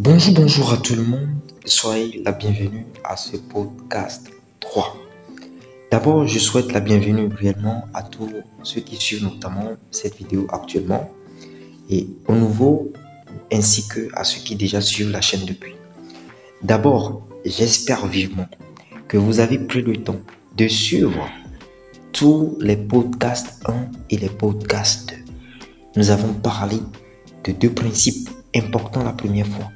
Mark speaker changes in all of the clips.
Speaker 1: Bonjour à tout le monde, soyez la bienvenue à ce podcast 3. D'abord, je souhaite la bienvenue réellement à tous ceux qui suivent notamment cette vidéo actuellement et aux nouveaux ainsi que à ceux qui déjà suivent la chaîne depuis. D'abord, j'espère vivement que vous avez pris le temps de suivre tous les podcasts 1 et les podcasts 2. Nous avons parlé de deux principes importants la première fois.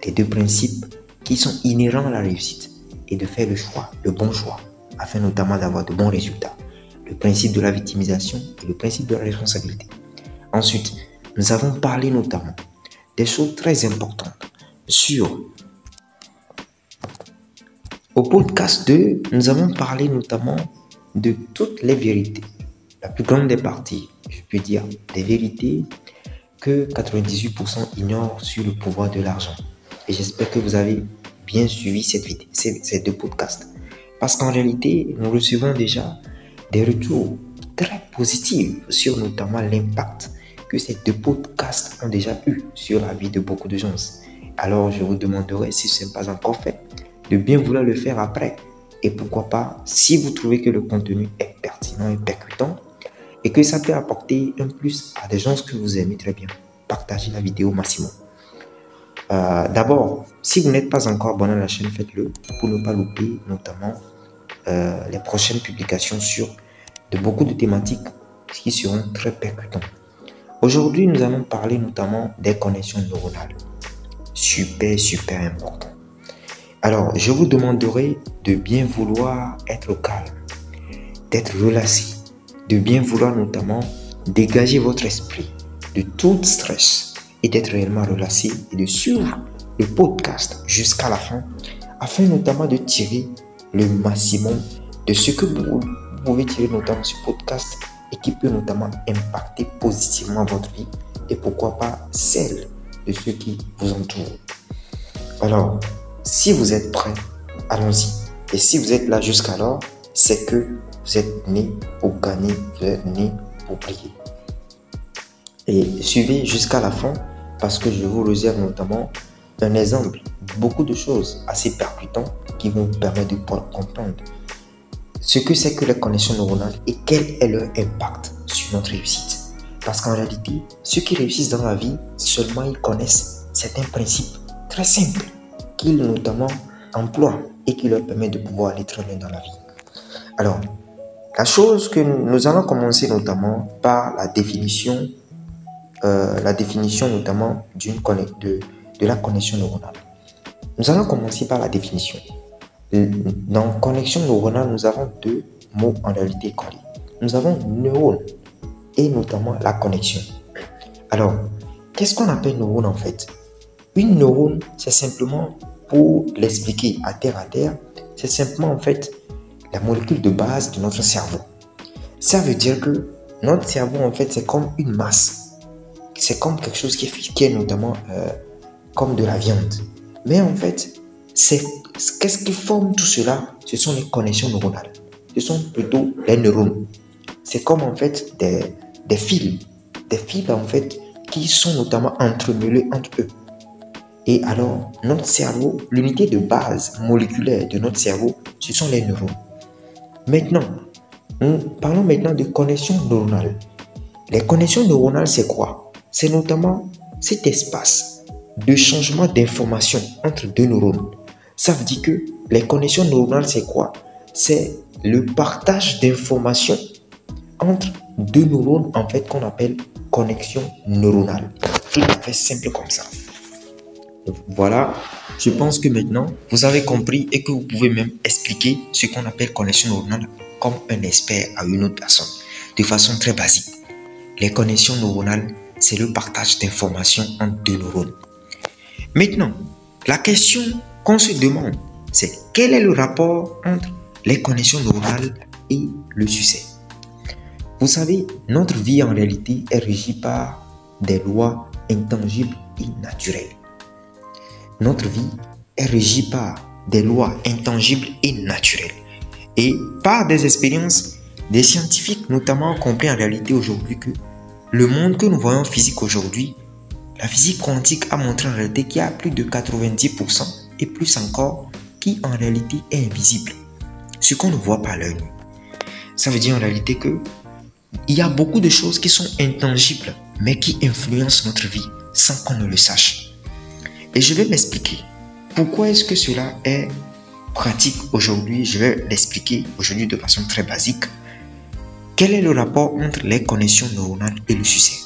Speaker 1: Les deux principes qui sont inhérents à la réussite et de faire le choix, le bon choix, afin notamment d'avoir de bons résultats. Le principe de la victimisation et le principe de la responsabilité. Ensuite, nous avons parlé notamment des choses très importantes Au podcast 2, nous avons parlé notamment de toutes les vérités. La plus grande des parties, je peux dire, des vérités que 98% ignorent sur le pouvoir de l'argent. Et j'espère que vous avez bien suivi ces deux podcasts. Parce qu'en réalité, nous recevons déjà des retours très positifs sur notamment l'impact que ces deux podcasts ont déjà eu sur la vie de beaucoup de gens. Alors, je vous demanderai, si ce n'est pas encore fait, de bien vouloir le faire après. Et pourquoi pas, si vous trouvez que le contenu est pertinent et percutant, et que ça peut apporter un plus à des gens que vous aimez très bien, partagez la vidéo au maximum. D'abord, si vous n'êtes pas encore abonné à la chaîne, faites-le pour ne pas louper notamment les prochaines publications sur beaucoup de thématiques qui seront très percutantes. Aujourd'hui, nous allons parler notamment des connexions neuronales. Super important. Alors, je vous demanderai de bien vouloir être calme, d'être relâché, de bien vouloir notamment dégager votre esprit de tout stress et d'être réellement relâché et de suivre le podcast jusqu'à la fin afin notamment de tirer le maximum de ce que vous pouvez tirer notamment de ce podcast et qui peut notamment impacter positivement votre vie et pourquoi pas celle de ceux qui vous entourent. Alors, si vous êtes prêts, allons-y. Et si vous êtes là jusqu'alors, c'est que vous êtes né pour gagner, vous êtes né pour briller. Et suivez jusqu'à la fin parce que je vous réserve notamment un exemple, beaucoup de choses assez percutantes qui vont vous permettre de comprendre ce que c'est que les connexions neuronales et quel est leur impact sur notre réussite. Parce qu'en réalité, ceux qui réussissent dans la vie, seulement ils connaissent certains principes très simples qu'ils notamment emploient et qui leur permettent de pouvoir aller très loin dans la vie. Alors, la chose que nous allons commencer notamment par la définition notamment de la connexion neuronale. Nous allons commencer par la définition. Dans connexion neuronale, nous avons deux mots en réalité collés. Nous avons neurone et notamment la connexion. Alors, qu'est-ce qu'on appelle neurone en fait? Une neurone, c'est simplement, pour l'expliquer à terre, c'est simplement en fait la molécule de base de notre cerveau. Ça veut dire que notre cerveau en fait c'est comme une masse. C'est comme quelque chose qui est notamment comme de la viande. Mais en fait, qu'est-ce qui forme tout cela? Ce sont les connexions neuronales. Ce sont plutôt les neurones. C'est comme en fait des fils. Des fils en fait qui sont notamment entremêlés entre eux. Et alors, notre cerveau, l'unité de base moléculaire de notre cerveau, ce sont les neurones. Maintenant, nous parlons maintenant de connexions neuronales. Les connexions neuronales, c'est quoi? C'est notamment cet espace de changement d'information entre deux neurones. Ça veut dire que les connexions neuronales, c'est quoi? C'est le partage d'informations entre deux neurones, en fait, qu'on appelle connexion neuronale. Tout à fait simple comme ça. Voilà, je pense que maintenant, vous avez compris et que vous pouvez même expliquer ce qu'on appelle connexion neuronale comme un expert à une autre personne, de façon très basique. Les connexions neuronales, c'est le partage d'informations entre deux neurones. Maintenant, la question qu'on se demande, c'est quel est le rapport entre les connexions neuronales et le succès? Vous savez, notre vie en réalité est régie par des lois intangibles et naturelles. Notre vie est régie par des lois intangibles et naturelles. Et par des expériences, des scientifiques notamment ont compris en réalité aujourd'hui que le monde que nous voyons physique aujourd'hui, La physique quantique a montré en réalité qu'il y a plus de 90% et plus encore qui en réalité est invisible. Ce qu'on ne voit pas à l'œil nu. Ça veut dire en réalité que il y a beaucoup de choses qui sont intangibles mais qui influencent notre vie sans qu'on ne le sache. Et je vais m'expliquer. Pourquoi est-ce que cela est pratique aujourd'hui? Je vais l'expliquer aujourd'hui de façon très basique. Quel est le rapport entre les connexions neuronales et le succès?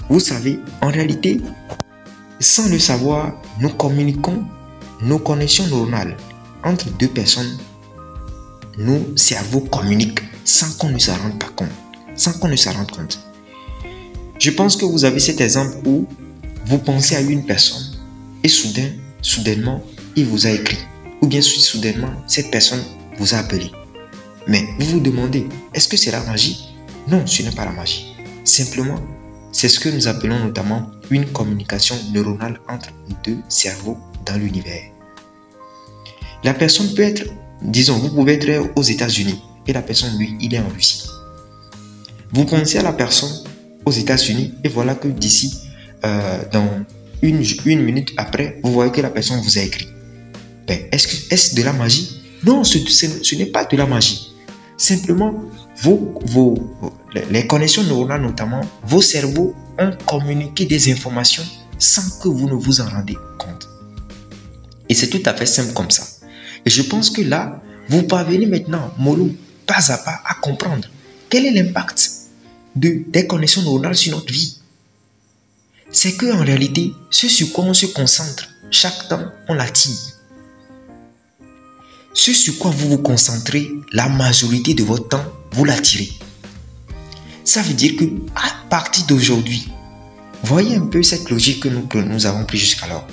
Speaker 1: Vous savez, en réalité, sans le savoir, nous communiquons nos connexions neuronales entre deux personnes. Nos cerveaux communiquent sans qu'on ne s'en rende pas compte. Sans qu'on ne s'en rende compte. Je pense que vous avez cet exemple où vous pensez à une personne et soudainement, il vous a écrit. Ou bien soudainement, cette personne vous a appelé. Mais vous vous demandez, est-ce que c'est la magie? Non, ce n'est pas la magie. Simplement, c'est ce que nous appelons notamment une communication neuronale entre deux cerveaux dans l'univers. La personne peut être, disons, vous pouvez être aux États-Unis et la personne, lui, il est en Russie. Vous pensez à la personne aux États-Unis et voilà que d'ici, dans une minute après, vous voyez que la personne vous a écrit. Ben, est-ce de la magie? Non, ce n'est pas de la magie. Simplement, les connexions neuronales notamment, vos cerveaux ont communiqué des informations sans que vous ne vous en rendez compte. Et c'est tout à fait simple comme ça. Et je pense que là, vous parvenez maintenant, mollo, pas à pas, à comprendre quel est l'impact des connexions neuronales sur notre vie. C'est qu'en réalité, ce sur quoi on se concentre, chaque temps, on l'attire. Ce sur quoi vous vous concentrez, la majorité de votre temps, vous l'attirez. Ça veut dire que à partir d'aujourd'hui, voyez un peu cette logique que nous avons prise jusqu'alors.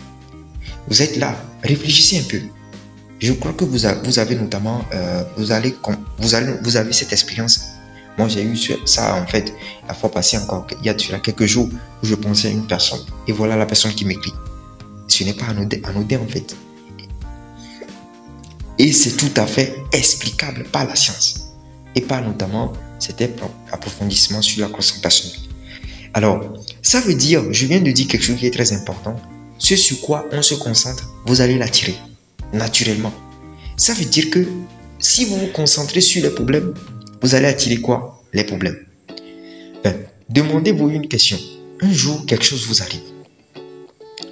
Speaker 1: Vous êtes là, réfléchissez un peu. Je crois que vous avez notamment, vous avez cette expérience. Moi, j'ai eu ça en fait la fois passée encore. Il y a quelques jours où je pensais à une personne et voilà la personne qui m'écrit. Ce n'est pas anodin en fait. Et c'est tout à fait explicable par la science et par notamment cet approfondissement sur la croissance personnelle. Alors, ça veut dire, je viens de dire quelque chose qui est très important. Ce sur quoi on se concentre, vous allez l'attirer naturellement. Ça veut dire que si vous vous concentrez sur les problèmes, vous allez attirer quoi? Les problèmes. Demandez-vous une question. Un jour, quelque chose vous arrive.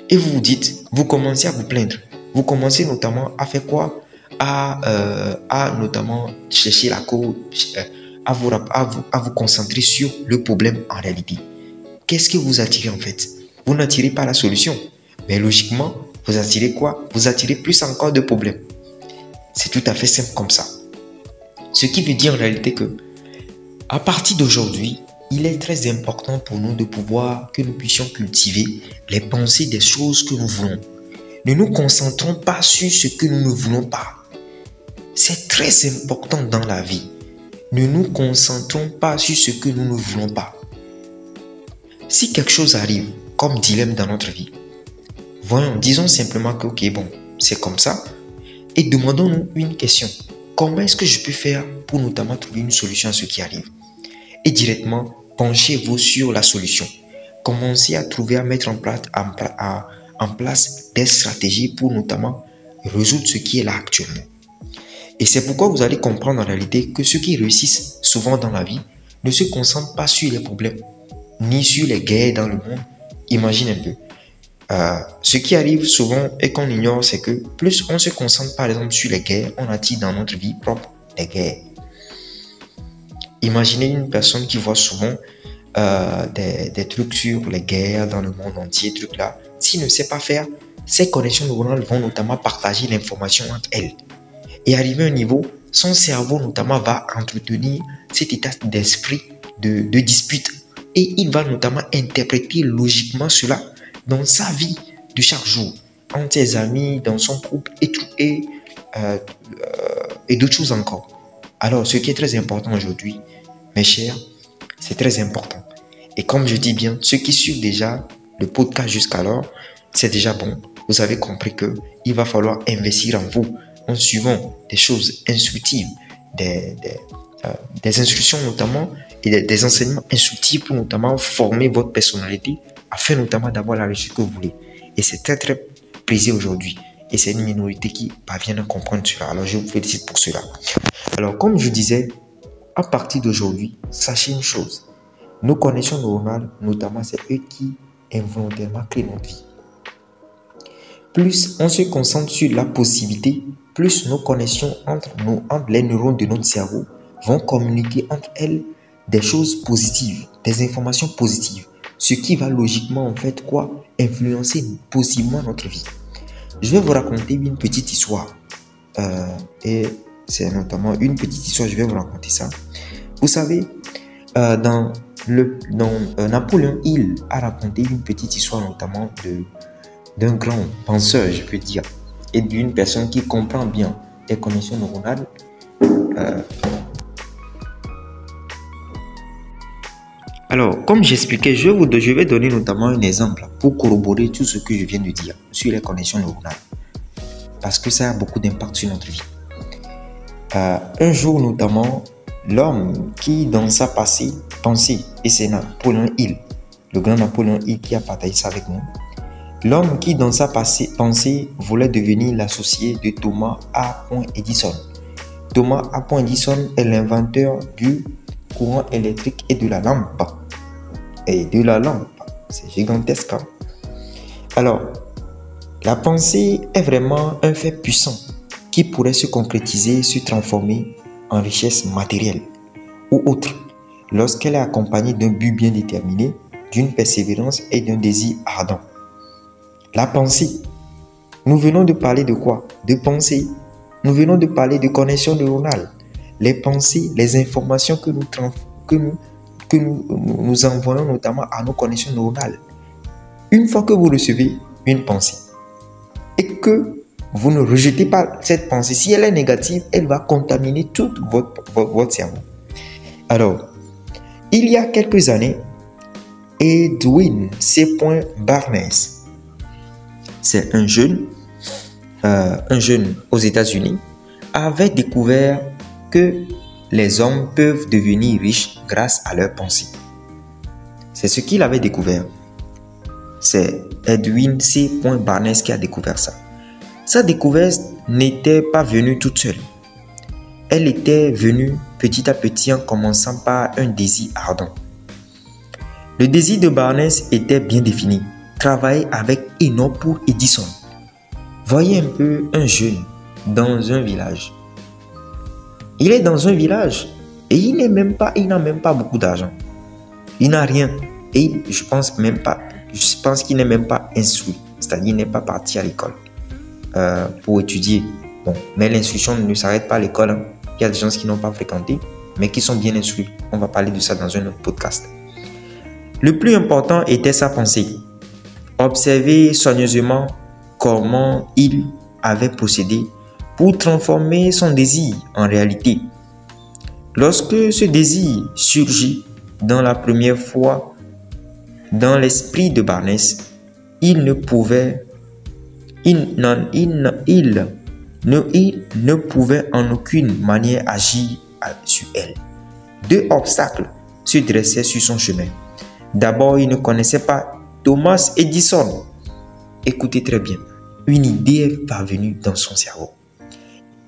Speaker 1: Et vous vous dites, vous commencez à vous plaindre. Vous commencez notamment à faire quoi? À notamment chercher la cause, à vous concentrer sur le problème en réalité. Qu'est-ce que vous attirez en fait? Vous n'attirez pas la solution. Mais logiquement, vous attirez quoi? Vous attirez plus encore de problèmes. C'est tout à fait simple comme ça. Ce qui veut dire en réalité que, à partir d'aujourd'hui, il est très important pour nous que nous puissions cultiver les pensées des choses que nous voulons. Ne nous concentrons pas sur ce que nous ne voulons pas. C'est très important dans la vie. Ne nous concentrons pas sur ce que nous ne voulons pas. Si quelque chose arrive comme dilemme dans notre vie, disons simplement que ok, bon, c'est comme ça et demandons-nous une question. Comment est-ce que je peux faire pour notamment trouver une solution à ce qui arrive? Et directement, penchez-vous sur la solution. Commencez à trouver, à mettre en place des stratégies pour notamment résoudre ce qui est là actuellement. Et c'est pourquoi vous allez comprendre en réalité que ceux qui réussissent souvent dans la vie ne se concentrent pas sur les problèmes, ni sur les guerres dans le monde. Imagine un peu. Ce qui arrive souvent et qu'on ignore, c'est que plus on se concentre par exemple sur les guerres, on attire dans notre vie propre les guerres. Imaginez une personne qui voit souvent des trucs sur les guerres dans le monde entier, trucs là. S'il ne sait pas faire, ses connexions neuronales vont notamment partager l'information entre elles. Et arrivé à un niveau, son cerveau notamment va entretenir cet état d'esprit de dispute. Et il va notamment interpréter logiquement cela dans sa vie de chaque jour, entre ses amis, dans son couple et d'autres choses encore. Alors, ce qui est très important aujourd'hui, mes chers, c'est très important. Et comme je dis bien, ceux qui suivent déjà le podcast jusqu'alors, c'est déjà bon. Vous avez compris qu'il va falloir investir en vous en suivant des choses instructives, des instructions notamment et des enseignements instructifs pour notamment former votre personnalité afin notamment d'avoir la réussite que vous voulez. Et c'est très très prisé aujourd'hui. Et c'est une minorité qui parvient à comprendre cela. Alors je vous félicite pour cela. Alors comme je disais, à partir d'aujourd'hui, sachez une chose. Nos connexions neuronales, notamment, c'est eux qui involontairement créent notre vie. Plus on se concentre sur la possibilité, plus nos connexions entre les neurones de notre cerveau vont communiquer entre elles des choses positives, des informations positives, ce qui va logiquement en fait influencer possiblement notre vie. Je vais vous raconter une petite histoire et c'est notamment une petite histoire, je vais vous raconter ça. Vous savez, Napoléon Hill a raconté une petite histoire notamment d'un grand penseur, je peux dire, et d'une personne qui comprend bien les connexions neuronales. Alors, comme j'expliquais, je vais donner notamment un exemple pour corroborer tout ce que je viens de dire sur les connexions neuronales. Parce que ça a beaucoup d'impact sur notre vie. Un jour notamment, l'homme qui dans sa pensée, et c'est Napoléon Hill, le grand Napoléon Hill qui a partagé ça avec nous, l'homme qui dans sa pensée voulait devenir l'associé de Thomas A. Edison. Thomas A. Edison est l'inventeur du courant électrique et de la lampe. C'est gigantesque. Hein? Alors, la pensée est vraiment un fait puissant qui pourrait se concrétiser, se transformer en richesse matérielle ou autre lorsqu'elle est accompagnée d'un but bien déterminé, d'une persévérance et d'un désir ardent. La pensée. Nous venons de parler de quoi? De pensée. Nous venons de parler de connexion neuronale. Les pensées, les informations que nous envoyons notamment à nos connexions neuronales. Une fois que vous recevez une pensée et que vous ne rejetez pas cette pensée, si elle est négative, elle va contaminer tout votre cerveau. Alors, il y a quelques années, Edwin C. Barnes, c'est un jeune aux États-Unis, avait découvert que les hommes peuvent devenir riches grâce à leurs pensées. C'est ce qu'il avait découvert. C'est Edwin C. Barnes qui a découvert ça. Sa découverte n'était pas venue toute seule. Elle était venue petit à petit en commençant par un désir ardent. Le désir de Barnes était bien défini. Travailler avec Enoch pour Edison. Voyez un peu un jeune dans un village. Il est dans un village et il n'a même pas beaucoup d'argent. Il n'a rien et je pense qu'il n'est même pas instruit. C'est-à-dire qu'il n'est pas parti à l'école pour étudier. Bon, mais l'instruction ne s'arrête pas à l'école. Hein. Il y a des gens qui n'ont pas fréquenté, mais qui sont bien instruits. On va parler de ça dans un autre podcast. Le plus important était sa pensée. Observez soigneusement comment il avait procédé pour transformer son désir en réalité. Lorsque ce désir surgit dans la première fois dans l'esprit de Barnes, il ne pouvait en aucune manière agir sur elle. Deux obstacles se dressaient sur son chemin. D'abord, il ne connaissait pas Thomas Edison. Écoutez très bien, une idée est parvenue dans son cerveau.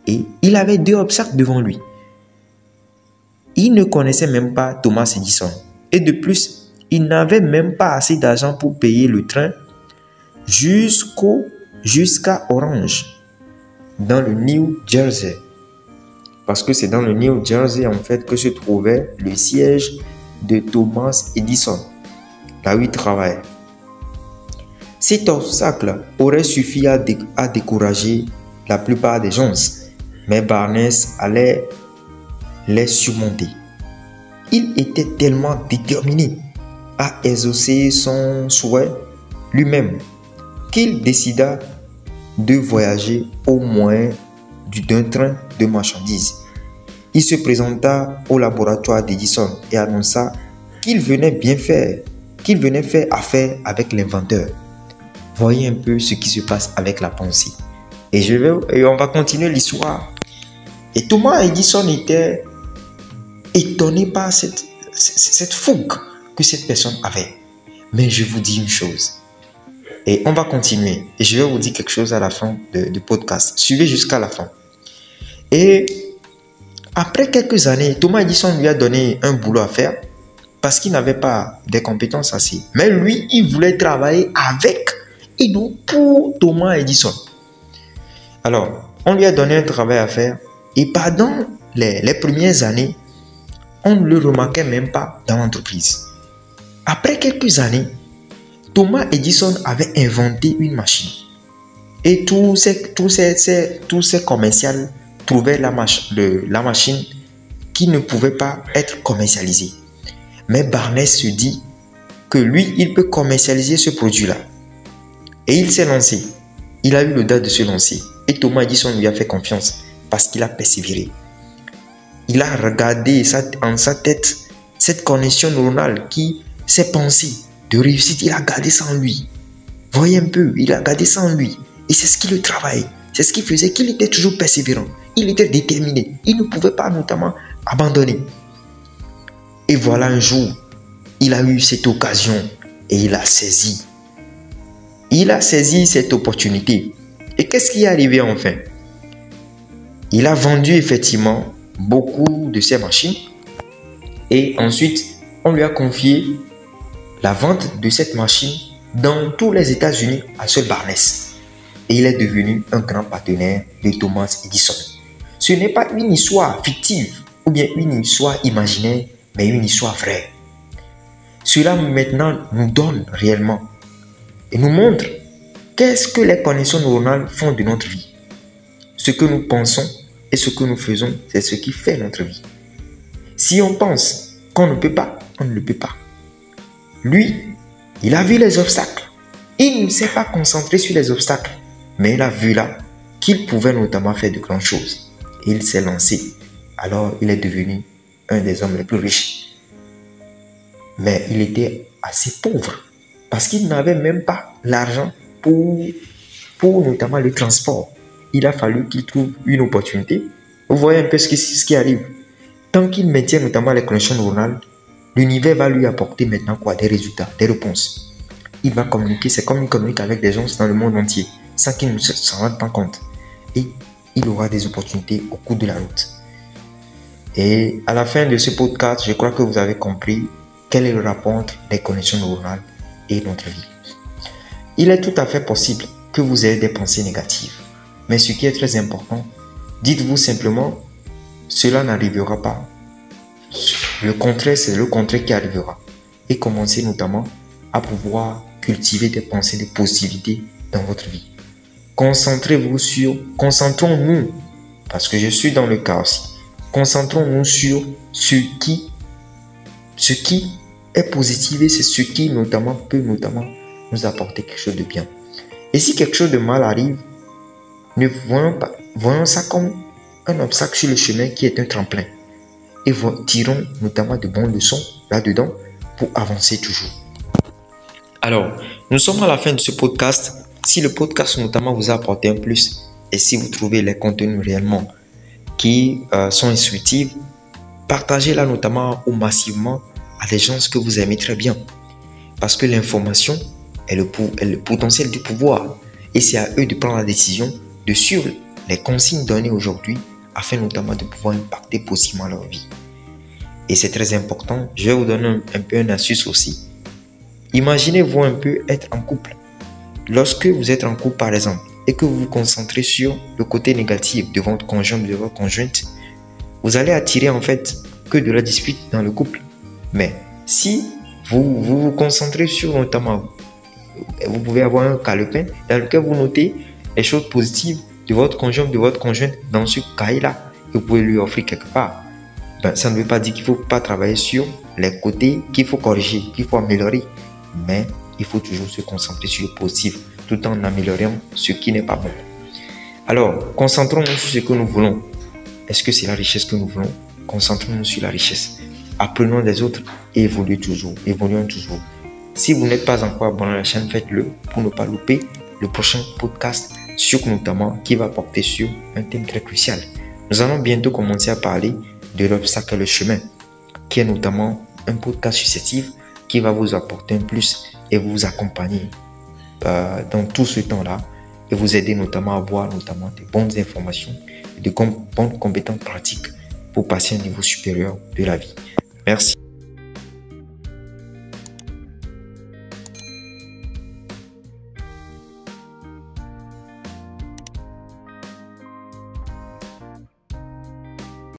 Speaker 1: Et il avait deux obstacles devant lui. Il ne connaissait même pas Thomas Edison. Et de plus, il n'avait même pas assez d'argent pour payer le train jusqu'à Orange, dans le New Jersey. Parce que c'est dans le New Jersey en fait que se trouvait le siège de Thomas Edison, là où il travaillait. Cet obstacle aurait suffi à décourager la plupart des gens, mais Barnes allait les surmonter. Il était tellement déterminé à exaucer son souhait lui-même qu'il décida de voyager au moyen d'un train de marchandises. Il se présenta au laboratoire d'Edison et annonça qu'il venait faire affaire avec l'inventeur. Voyez un peu ce qui se passe avec la pensée. Et on va continuer l'histoire. Et Thomas Edison était étonné par cette fougue que cette personne avait. Mais je vous dis une chose. Et on va continuer. Et je vais vous dire quelque chose à la fin du podcast. Suivez jusqu'à la fin. Et après quelques années, Thomas Edison lui a donné un boulot à faire parce qu'il n'avait pas des compétences assez. Mais lui, il voulait travailler avec et non pour Thomas Edison. Alors, on lui a donné un travail à faire et pendant les premières années, on ne le remarquait même pas dans l'entreprise. Après quelques années, Thomas Edison avait inventé une machine et tous ces commerciaux trouvaient la machine qui ne pouvait pas être commercialisée. Mais Barnes se dit que lui, il peut commercialiser ce produit-là. Et il s'est lancé. Il a eu l'audace de se lancer. Et Thomas Edison lui a fait confiance parce qu'il a persévéré. Il a regardé en sa tête cette connexion neuronale qui s'est pensée de réussite. Il a gardé ça en lui. Voyez un peu, il a gardé ça en lui. Et c'est ce qui le travaillait. C'est ce qui faisait qu'il était toujours persévérant. Il était déterminé. Il ne pouvait pas notamment abandonner. Et voilà un jour, il a eu cette occasion et il a saisi. Il a saisi cette opportunité. Et qu'est-ce qui est arrivé enfin? Il a vendu effectivement beaucoup de ses machines et ensuite on lui a confié la vente de cette machine dans tous les États-Unis à seul Barnes. Et il est devenu un grand partenaire de Thomas Edison. Ce n'est pas une histoire fictive ou bien une histoire imaginaire, mais une histoire vraie. Cela maintenant nous donne réellement et nous montre qu'est-ce que les connexions neuronales font de notre vie. Ce que nous pensons et ce que nous faisons, c'est ce qui fait notre vie. Si on pense qu'on ne peut pas, on ne le peut pas. Lui, il a vu les obstacles. Il ne s'est pas concentré sur les obstacles, mais il a vu là qu'il pouvait notamment faire de grandes choses. Et il s'est lancé. Alors, il est devenu un des hommes les plus riches. Mais il était assez pauvre parce qu'il n'avait même pas l'argent pour notamment le transport. Il a fallu qu'il trouve une opportunité. Vous voyez un peu ce qui arrive. Tant qu'il maintient notamment les connexions neuronales, l'univers va lui apporter maintenant quoi? Des résultats, des réponses. Il va communiquer, c'est comme il communique avec des gens dans le monde entier, sans qu'il ne s'en rende pas compte. Et il aura des opportunités au cours de la route. Et à la fin de ce podcast, je crois que vous avez compris quel est le rapport entre les connexions neuronales et notre vie. Il est tout à fait possible que vous ayez des pensées négatives. Mais ce qui est très important, dites-vous simplement, cela n'arrivera pas. Le contraire, c'est le contraire qui arrivera. Et commencez notamment à pouvoir cultiver des pensées de positivité dans votre vie. Concentrons-nous, parce que je suis dans le cas aussi, concentrons-nous sur ce qui est positif et c'est ce qui notamment peut nous apporter quelque chose de bien. Et si quelque chose de mal arrive, ne voyons ça comme un obstacle sur le chemin qui est un tremplin. Et tirons notamment de bonnes leçons là-dedans pour avancer toujours. Alors, nous sommes à la fin de ce podcast. Si le podcast notamment vous a apporté un plus et si vous trouvez les contenus réellement qui sont instructifs, partagez-la notamment ou massivement à des gens que vous aimez très bien. Parce que l'information est le potentiel du pouvoir. Et c'est à eux de prendre la décision de suivre les consignes données aujourd'hui afin notamment de pouvoir impacter positivement leur vie. Et c'est très important. Je vais vous donner un peu une astuce aussi. Imaginez-vous un peu être en couple. Lorsque vous êtes en couple par exemple et que vous vous concentrez sur le côté négatif de votre conjoint, de votre conjointe, vous allez attirer en fait que de la dispute dans le couple. Mais si vous vous concentrez sur notamment, vous pouvez avoir un calepin dans lequel vous notez les choses positives de votre conjoint, de votre conjointe dans ce cahier-là et vous pouvez lui offrir quelque part. Ça ne veut pas dire qu'il ne faut pas travailler sur les côtés qu'il faut corriger, qu'il faut améliorer. Mais il faut toujours se concentrer sur le positif tout en améliorant ce qui n'est pas bon. Alors, concentrons-nous sur ce que nous voulons. Est-ce que c'est la richesse que nous voulons? Concentrons-nous sur la richesse. Apprenons des autres et évoluons toujours. Si vous n'êtes pas encore abonné à la chaîne, faites-le pour ne pas louper le prochain podcast sur notamment qui va porter sur un thème très crucial. Nous allons bientôt commencer à parler de l'obstacle et le chemin, qui est notamment un podcast susceptible qui va vous apporter un plus et vous accompagner dans tout ce temps-là et vous aider notamment à avoir des bonnes informations et de bonnes compétences pratiques pour passer à un niveau supérieur de la vie. Merci.